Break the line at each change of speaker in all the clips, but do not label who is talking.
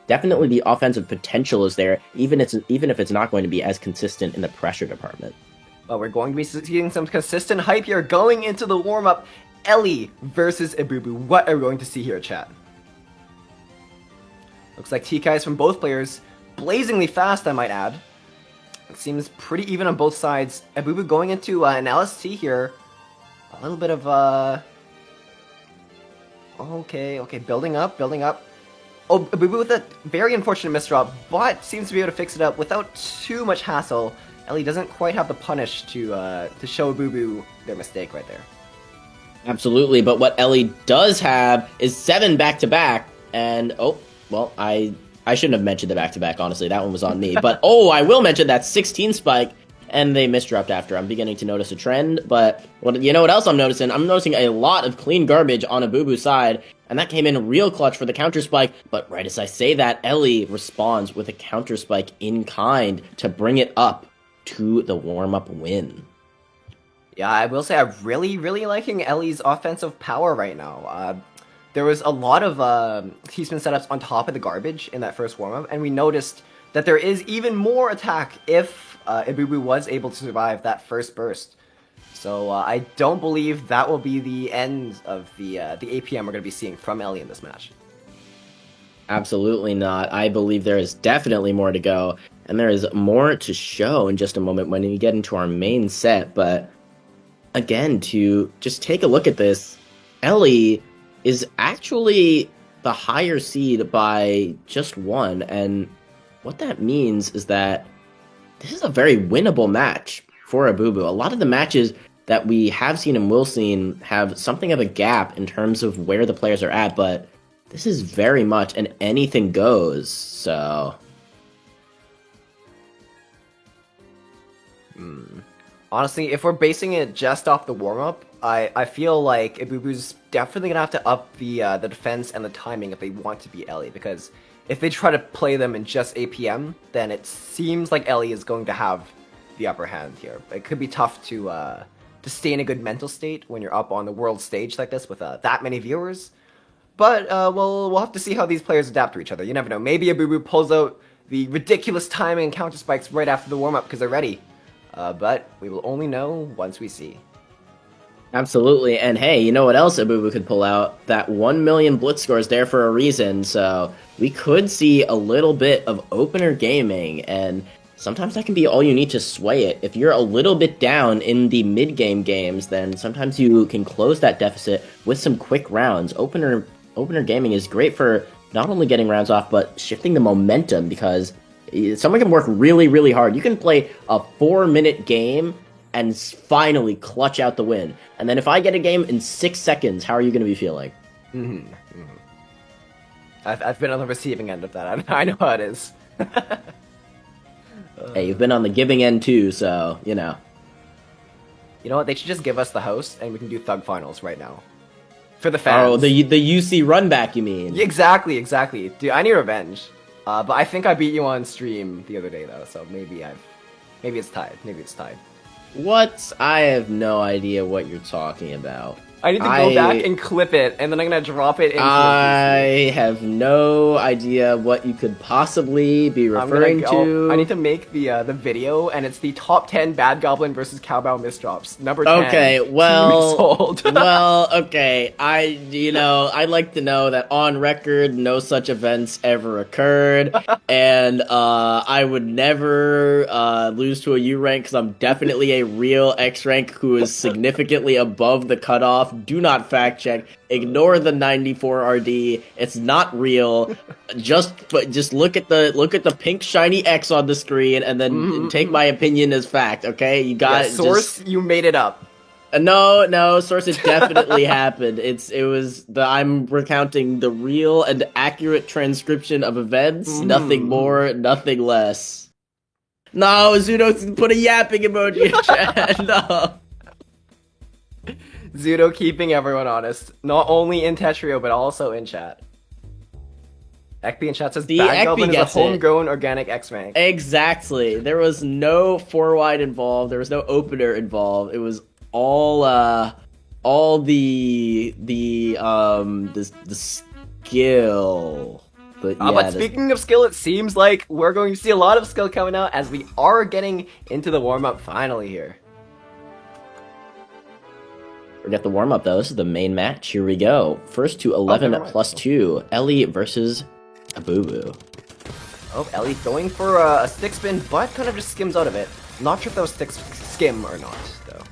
definitely the offensive potential is there, even if it's not going to be as consistent in the pressure department.
Well, we're going to be seeing some consistent hype here going into the warm-up. ELLIE versus EBUBU. What are we going to see here, chat? Looks like TKs from both players. Blazingly fast, I might add. It seems pretty even on both sides. EBUBU going into an LST here. A little bit of, Okay, building up. Oh, EBUBU with a very unfortunate misdrop, but seems to be able to fix it up without too much hassle. ELLIE doesn't quite have the punish to show EBUBU their mistake right there.
Absolutely, but what ELLIE does have is 7 back-to-back, and, oh, well, I shouldn't have mentioned the back-to-back, honestly, that one was on me, but, oh, I will mention that 16 spike, and they misdropped after. I'm beginning to notice a trend, but you know what else I'm noticing? I'm noticing a lot of clean garbage on EBUBU's side, and that came in real clutch for the counter spike, but right as I say that, ELLIE responds with a counter spike in kind to bring it up to the warm-up win.
Yeah, I will say I'm really liking ELLIE's offensive power right now. There was a lot of T-spin setups on top of the garbage in that first warm-up, and we noticed that there is even more attack if EBUBU was able to survive that first burst. So I don't believe that will be the end of the APM we're going to be seeing from ELLIE in this match.
Absolutely not. I believe there is definitely more to go, and there is more to show in just a moment when we get into our main set, but again, to just take a look at this, ELLIE is actually the higher seed by just 1, and what that means is that this is a very winnable match for EBUBU. A lot of the matches that we have seen and will see have something of a gap in terms of where the players are at, but this is very much an anything goes, so...
Honestly, if we're basing it just off the warm-up, I feel like EBUBU's definitely gonna have to up the defense and the timing if they want to beat ELLIE, because if they try to play them in just APM, then it seems like ELLIE is going to have the upper hand here. It could be tough to stay in a good mental state when you're up on the world stage like this with that many viewers. But we'll have to see how these players adapt to each other. You never know. Maybe EBUBU pulls out the ridiculous timing and counter spikes right after the warm-up because they're ready. But we will only know once we see.
Absolutely, and hey, you know what else EBUBU could pull out? That 1 million blitz score is there for a reason, so we could see a little bit of opener gaming, and sometimes that can be all you need to sway it. If you're a little bit down in the mid-game games, then sometimes you can close that deficit with some quick rounds. Opener gaming is great for not only getting rounds off, but shifting the momentum, because someone can work really hard. You can play a 4-minute game and finally clutch out the win. And then if I get a game in 6 seconds, how are you going to be feeling?
I've been on the receiving end of that. I know how it is.
Hey, you've been on the giving end too, so, you know.
You know what? They should just give us the host, and we can do Thug Finals right now. For the fans.
Oh, the UC run back, you mean?
Exactly. Dude, I need revenge. But I think I beat you on stream the other day, though, so maybe it's tied.
What? I have no idea what you're talking about.
I need to go back and clip it, and then I'm gonna drop it into
I have no idea what you could possibly be referring to.
I need to make the video, and it's the top 10 Bad Goblin versus Cowbow misdrops. Number 10.
Okay, well,
well,
okay. I'd like to know that on record, no such events ever occurred, and I would never lose to a U rank because I'm definitely a real X rank who is significantly above the cutoff. Do not fact check. Ignore the 94 RD. It's not real. Just look at the pink shiny X on the screen and then take my opinion as fact. Okay, you got it.
Source. You made it up.
No, source. It definitely happened. I'm recounting the real and accurate transcription of events. Nothing more, nothing less. No, Zudo put a yapping emoji in chat. No.
Zudo keeping everyone honest, not only in Tetrio, but also in chat. Ekby in chat says Bad Goblin is a homegrown organic X-Rank.
Exactly. There was no 4-wide involved. There was no opener involved. It was all the skill. But yeah,
but speaking of skill, it seems like we're going to see a lot of skill coming out as we are getting into the warm-up finally here.
forget the warm-up though. This is the main match. Here we go. First to 11 plus 2. ELLIE versus EBUBU.
Oh, ELLIE going for a stick spin, but kind of just skims out of it. Not sure if that was stick skim or not, though.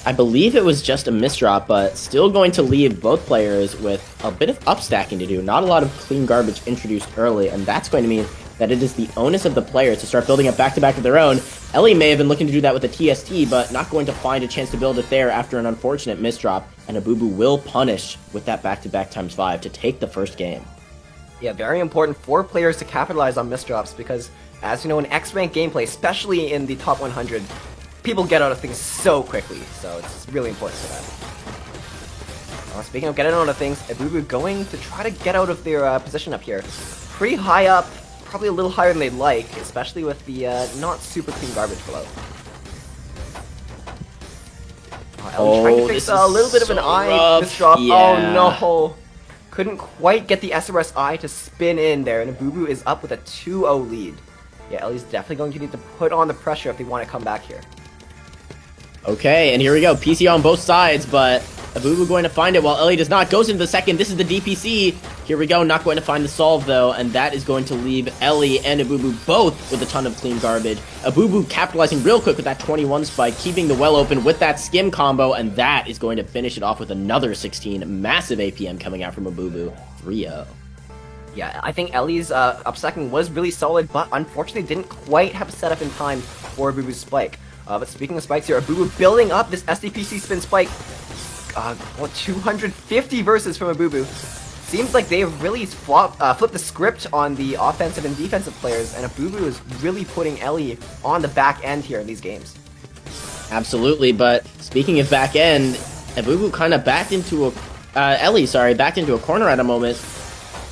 I believe it was just a misdrop, but still going to leave both players with a bit of upstacking to do. Not a lot of clean garbage introduced early, and that's going to mean that it is the onus of the players to start building a back-to-back of their own. ELLIE may have been looking to do that with the TST, but not going to find a chance to build it there after an unfortunate misdrop, and EBUBU will punish with that back-to-back ×5 to take the first game.
Yeah, very important for players to capitalize on misdrops because, as you know, in X-Rank gameplay, especially in the top 100, people get out of things so quickly, so it's really important for that. Speaking of getting out of things, EBUBU going to try to get out of their position up here. Pretty high up, probably a little higher than they'd like, especially with the not super clean garbage below. ELLIE trying to fix a little bit of an eye misdrop.
Yeah.
Oh no! Couldn't quite get the SRS-I to spin in there, and EBUBU is up with a 2-0 lead. Yeah, ELLIE's definitely going to need to put on the pressure if they want to come back here.
Okay, and here we go. PC on both sides, but EBUBU going to find it while ELLIE does not. Goes into the second. This is the DPC. Here we go. Not going to find the solve, though, and that is going to leave ELLIE and EBUBU both with a ton of clean garbage. EBUBU capitalizing real quick with that 21 spike, keeping the well open with that skim combo, and that is going to finish it off with another 16. Massive APM coming out from EBUBU. 3-0.
Yeah, I think ELLIE's upstacking was really solid, but unfortunately didn't quite have a setup in time for EBUBU's spike. But speaking of spikes here, EBUBU building up this SDPC spin spike. 250 versus from EBUBU. Seems like they really flipped the script on the offensive and defensive players, and EBUBU is really putting ELLIE on the back end here in these games.
Absolutely, but speaking of back end, EBUBU kind of backed into a... ELLIE, backed into a corner at a moment.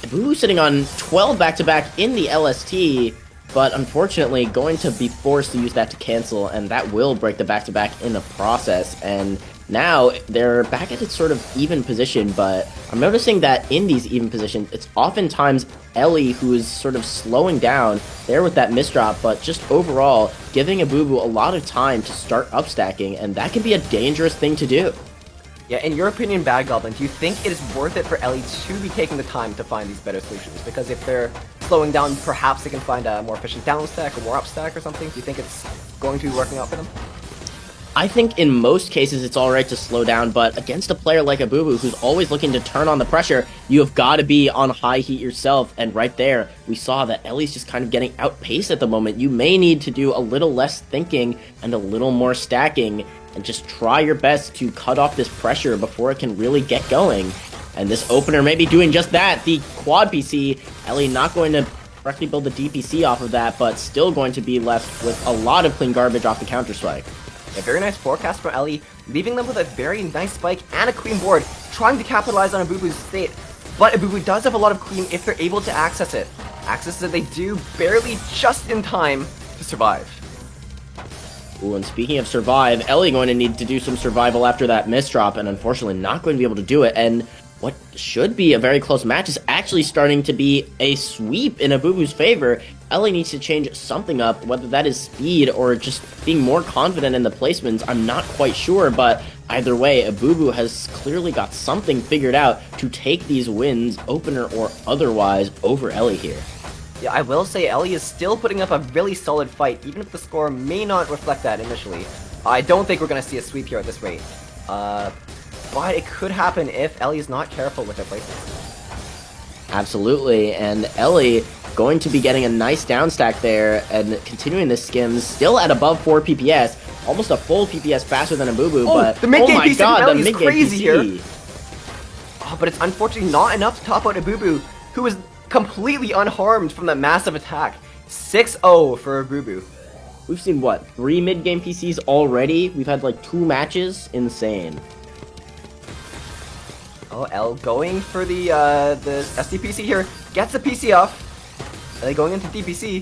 EBUBU sitting on 12 back-to-back in the LST, but unfortunately going to be forced to use that to cancel, and that will break the back-to-back in the process. And now they're back at its sort of even position, but I'm noticing that in these even positions, it's oftentimes ELLIE who is sort of slowing down there with that misdrop, but just overall giving EBUBU a lot of time to start upstacking, and that can be a dangerous thing to do.
Yeah, in your opinion, Bad Goblin, do you think it is worth it for ELLIE to be taking the time to find these better solutions? Because if they're slowing down, perhaps they can find a more efficient downstack or more upstack or something. Do you think it's going to be working out for them?
I think in most cases it's alright to slow down, but against a player like EBUBU who's always looking to turn on the pressure, you have got to be on high heat yourself, and right there, we saw that ELLIE's just kind of getting outpaced at the moment. You may need to do a little less thinking and a little more stacking, and just try your best to cut off this pressure before it can really get going. And this opener may be doing just that. The quad PC, ELLIE not going to correctly build the DPC off of that, but still going to be left with a lot of clean garbage off the counter spike.
A very nice forecast from ELLIE, leaving them with a very nice spike and a clean board, trying to capitalize on EBUBU's state. But EBUBU does have a lot of clean if they're able to access it. Access that they do barely just in time to survive.
Ooh, and speaking of survive, ELLIE going to need to do some survival after that misdrop, and unfortunately not going to be able to do it. And what should be a very close match is actually starting to be a sweep in EBUBU's favor. ELLIE needs to change something up, whether that is speed or just being more confident in the placements. I'm not quite sure, but either way, EBUBU has clearly got something figured out to take these wins, opener or otherwise, over ELLIE here.
Yeah, I will say ELLIE is still putting up a really solid fight, even if the score may not reflect that initially. I don't think we're going to see a sweep here at this rate. But it could happen if ELLIE is not careful with their placements.
Absolutely, and ELLIE going to be getting a nice downstack there and continuing the skims, still at above 4 PPS, almost a full PPS faster than EBUBU, but
the mid-game
oh my
PC
god,
from
the
ELLIE is
mid-game
crazy
PC.
here. Oh, but it's unfortunately not enough to top out EBUBU, who is completely unharmed from that massive attack. 6-0 for EBUBU.
We've seen, what, 3 mid-game PCs already? We've had like 2 matches? Insane.
Oh, L going for the SDPC here. Gets the PC off. Going into DPC.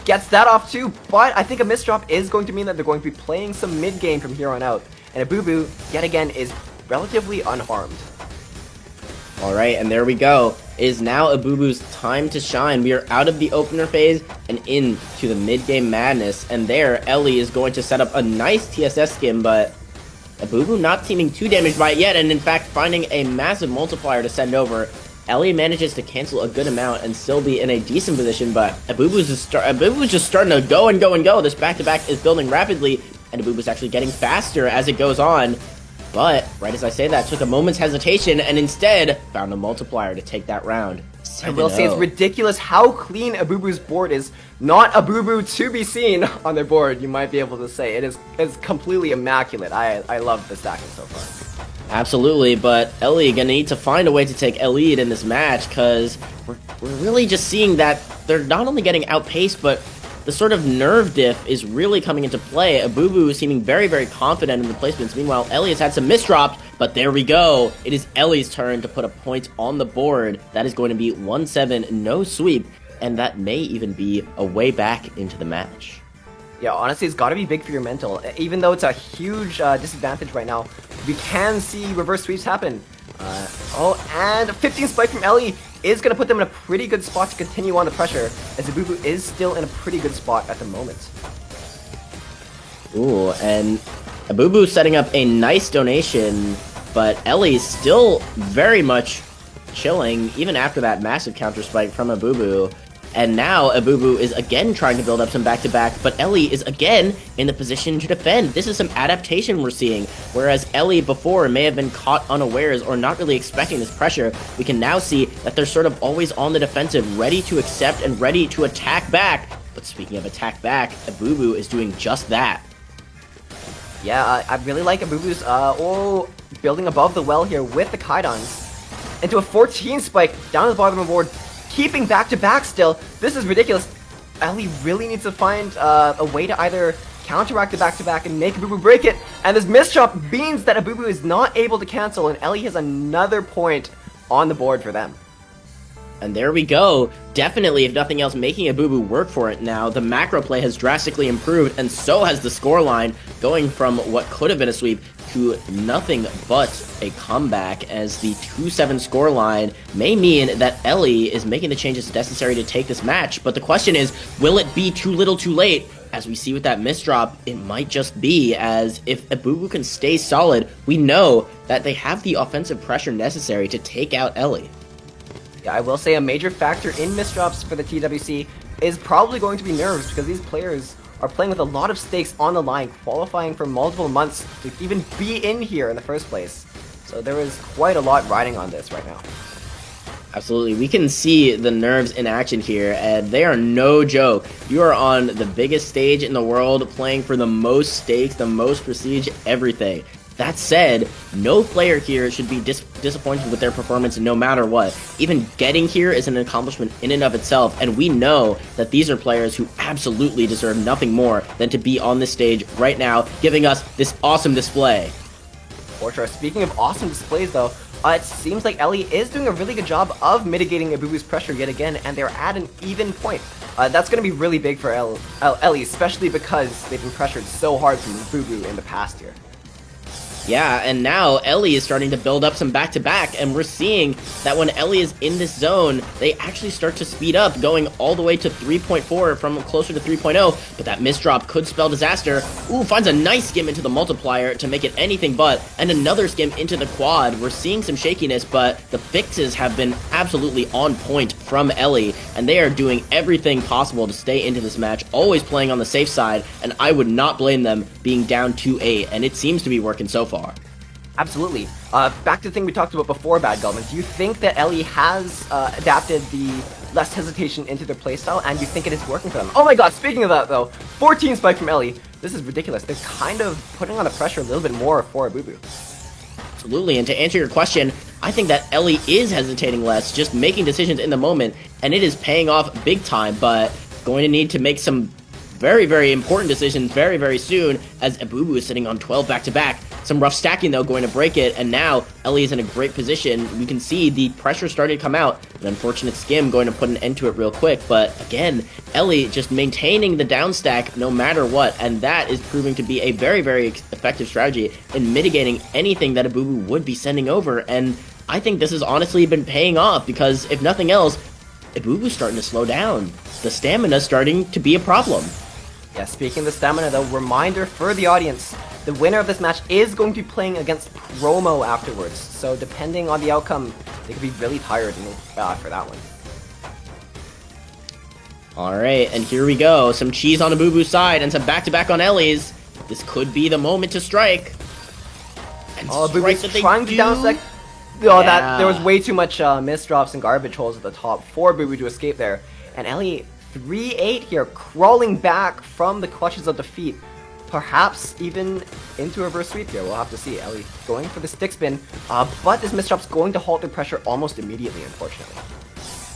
Gets that off too, but I think a misdrop is going to mean that they're going to be playing some mid-game from here on out. And EBUBU, yet again, is relatively unharmed.
Alright, and there we go. It is now EBUBU's time to shine. We are out of the opener phase and into the mid-game madness. And there, ELLIE is going to set up a nice TSS skim, but EBUBU not seeming too damaged by it yet, and in fact finding a massive multiplier to send over. ELLIE manages to cancel a good amount and still be in a decent position, but EBUBU's just starting to go and go and go. This back-to-back is building rapidly, and EBUBU's actually getting faster as it goes on. But, right as I say that, took a moment's hesitation and instead found a multiplier to take that round.
I will say it's ridiculous how clean EBUBU's board is. Not EBUBU to be seen on their board, you might be able to say. It's completely immaculate. I love the stacking so far.
Absolutely, but ELLIE gonna need to find a way to take a lead in this match, because we're really just seeing that they're not only getting outpaced, but the sort of nerve diff is really coming into play. EBUBU is seeming very, very confident in the placements. Meanwhile, ELLIE has had some misdrops, but there we go. It is ELLIE's turn to put a point on the board. That is going to be 1-7, no sweep, and that may even be a way back into the match.
Yeah, honestly, it's got to be big for your mental. Even though it's a huge disadvantage right now, we can see reverse sweeps happen. And 15 spike from ELLIE is going to put them in a pretty good spot to continue on the pressure, as EBUBU is still in a pretty good spot at the moment.
Ooh, and EBUBU setting up a nice donation, but ELLIE still very much chilling, even after that massive counter spike from EBUBU. And now EBUBU is again trying to build up some back-to-back, but ELLIE is again in the position to defend. This is some adaptation we're seeing. Whereas ELLIE before may have been caught unawares or not really expecting this pressure, we can now see that they're sort of always on the defensive, ready to accept and ready to attack back. But speaking of attack back, EBUBU is doing just that.
Yeah, I really like EBUBU's building above the well here with the Kaidans into a 14 spike down to the bottom of the board. Keeping back-to-back still. This is ridiculous. ELLIE really needs to find a way to either counteract the back-to-back and make EBUBU break it. And this misdrop means that EBUBU is not able to cancel, and ELLIE has another point on the board for them.
And there we go. Definitely, if nothing else, making EBUBU work for it now. The macro play has drastically improved, and so has the scoreline, going from what could have been a sweep to nothing but a comeback, as the 2-7 scoreline may mean that ELLIE is making the changes necessary to take this match. But the question is, will it be too little too late? As we see with that misdrop, it might just be, as if EBUBU can stay solid, we know that they have the offensive pressure necessary to take out ELLIE.
Yeah, I will say a major factor in misdrops for the TWC is probably going to be nerves, because these players are playing with a lot of stakes on the line, qualifying for multiple months to even be in here in the first place. So there is quite a lot riding on this right now.
Absolutely. We can see the nerves in action here, and they are no joke. You are on the biggest stage in the world, playing for the most stakes, the most prestige, everything. That said, no player here should be disappointed with their performance no matter what. Even getting here is an accomplishment in and of itself, and we know that these are players who absolutely deserve nothing more than to be on this stage right now, giving us this awesome display.
For sure. Speaking of awesome displays though, it seems like ELLIE is doing a really good job of mitigating EBUBU's pressure yet again, and they're at an even point. That's going to be really big for ELLIE, especially because they've been pressured so hard from EBUBU in the past year.
Yeah, and now ELLIE is starting to build up some back-to-back, and we're seeing that when ELLIE is in this zone, they actually start to speed up, going all the way to 3.4 from closer to 3.0, but that misdrop could spell disaster. Ooh, finds a nice skim into the multiplier to make it anything but, and another skim into the quad. We're seeing some shakiness, but the fixes have been absolutely on point from ELLIE, and they are doing everything possible to stay into this match, always playing on the safe side, and I would not blame them being down 2-8, and it seems to be working so far.
Absolutely. Back to the thing we talked about before, Bad Gulman. Do you think that ELLIE has adapted the less hesitation into their playstyle, and you think it is working for them? Oh my god, speaking of that though, 14 spike from ELLIE. This is ridiculous. They're kind of putting on the pressure a little bit more for EBUBU.
Absolutely, and to answer your question, I think that ELLIE is hesitating less, just making decisions in the moment, and it is paying off big time, but going to need to make some very, very important decisions very, very soon, as EBUBU is sitting on 12 back-to-back. Some rough stacking, though, going to break it, and now ELLIE is in a great position. We can see the pressure starting to come out. An unfortunate skim going to put an end to it real quick, but again, ELLIE just maintaining the down stack no matter what, and that is proving to be a very, very effective strategy in mitigating anything that EBUBU would be sending over, and I think this has honestly been paying off because, if nothing else, EBUBU's starting to slow down. The stamina's starting to be a problem.
Yeah, speaking of the stamina though, reminder for the audience, the winner of this match is going to be playing against Promo afterwards, so depending on the outcome, they could be really tired for that one.
Alright, and here we go. Some cheese on EBUBU's side and some back-to-back on ELLIE's. This could be the moment to strike. And
EBUBU's trying to down select. Oh, that there was way too much misdrops and garbage holes at the top for EBUBU to escape there. And ELLIE 3-8 here, crawling back from the clutches of defeat. Perhaps even into a reverse sweep here. We'll have to see. ELLIE going for the stick spin, but this misdrop's going to halt the pressure almost immediately, unfortunately.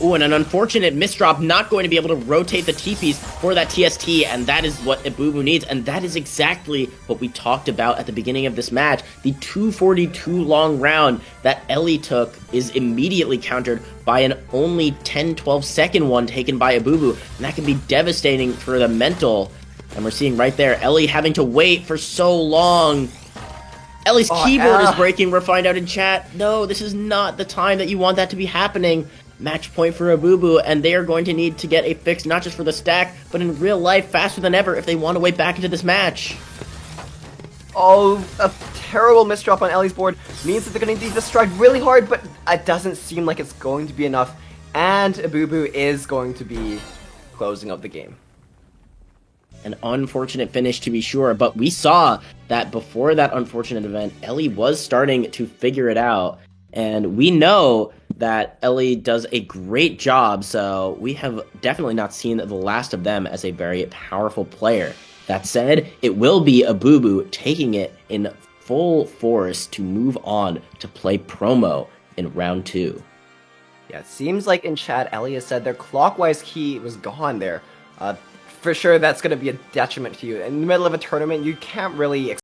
Ooh, and an unfortunate misdrop, not going to be able to rotate the TPs for that TST, and that is what EBUBU needs, and that is exactly what we talked about at the beginning of this match. The 242 long round that ELLIE took is immediately countered by an only 10-12 second one taken by EBUBU, and that can be devastating for the mental. And we're seeing right there, ELLIE having to wait for so long. ELLIE's keyboard is breaking, we'll find out in chat. No, this is not the time that you want that to be happening. Match point for EBUBU, and they are going to need to get a fix, not just for the stack, but in real life, faster than ever, if they want to way back into this match.
Oh, a terrible misdrop on ELLIE's board means that they're going to need to strike really hard, but it doesn't seem like it's going to be enough, and EBUBU is going to be closing out the game.
An unfortunate finish, to be sure, but we saw that before that unfortunate event, ELLIE was starting to figure it out, and we know that ELLIE does a great job, so we have definitely not seen the last of them as a very powerful player. That said, it will be EBUBU taking it in full force to move on to play Promo in round 2.
Yeah, it seems like in chat, ELLIE has said their clockwise key was gone there. For sure, that's going to be a detriment to you. In the middle of a tournament, you can't really